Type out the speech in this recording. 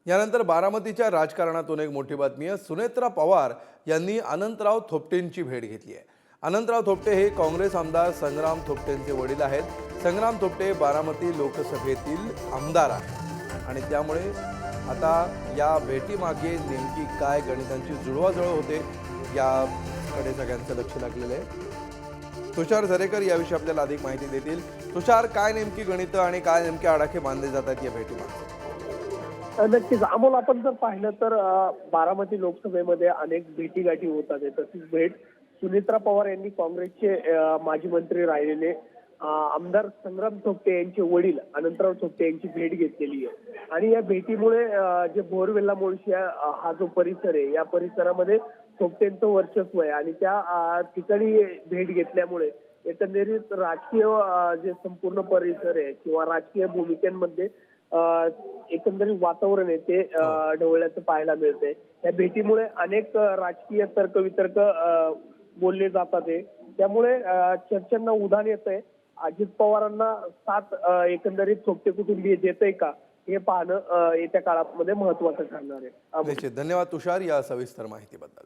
यानंतर बारामतीच्या राजकारणातून एक मोठी बातमी आहे। सुनेत्रा पवार यांनी अनंतराव थोपटेंची भेट घेतली आहे। अनंतराव थोपटे हे काँग्रेस आमदार संग्राम थोपटेंचे वडील आहेत। संग्राम थोपटे बारामती लोकसभेतील आमदार आहेत आणि त्यामुळे आता या भेटीमागे नेमकी काय गणितांची जुळवाजुळव होते याकडे सगळ्यांचं लक्ष लागलेलं आहे। तुषार झरेकर याविषयी आपल्याला अधिक माहिती देतील। तुषार, काय नेमकी गणितं आणि काय नेमके आडाखे बांधले जातात या भेटीमागे? नक्कीच अमोल, आपण जर पाहिलं तर बारामती लोकसभेमध्ये अनेक भेटीगाठी होतात। तशीच भेट सुनेत्रा पवार यांनी काँग्रेसचे माजी मंत्री राहिलेले आमदार संग्राम थोपटे यांचे वडील अनंतराव थोपटे यांची भेट घेतलेली आहे। आणि या भेटीमुळे जे बोरवेल्ला मुळशी हा जो परिसर आहे या परिसरामध्ये थोपटेंचं वर्चस्व आहे आणि त्या ठिकाणी भेट घेतल्यामुळे एकंदरीत राजकीय जे संपूर्ण परिसर आहे किंवा राजकीय भूमिकेमध्ये एकंदरीत वातावरण आहे ते ढवळल्याचं पाहायला मिळतंय। या भेटीमुळे अनेक राजकीय तर्कवितर्क बोलले जातात आहे, त्यामुळे चर्चांना उधाण येतंय। अजित पवारांना साथ एकंदरीत थोपटे कुटुंबीय देतंय का हे पाहणं येत्या काळामध्ये महत्त्वाचं ठरणार आहे। निश्चित। धन्यवाद तुषार या सविस्तर माहितीबद्दल।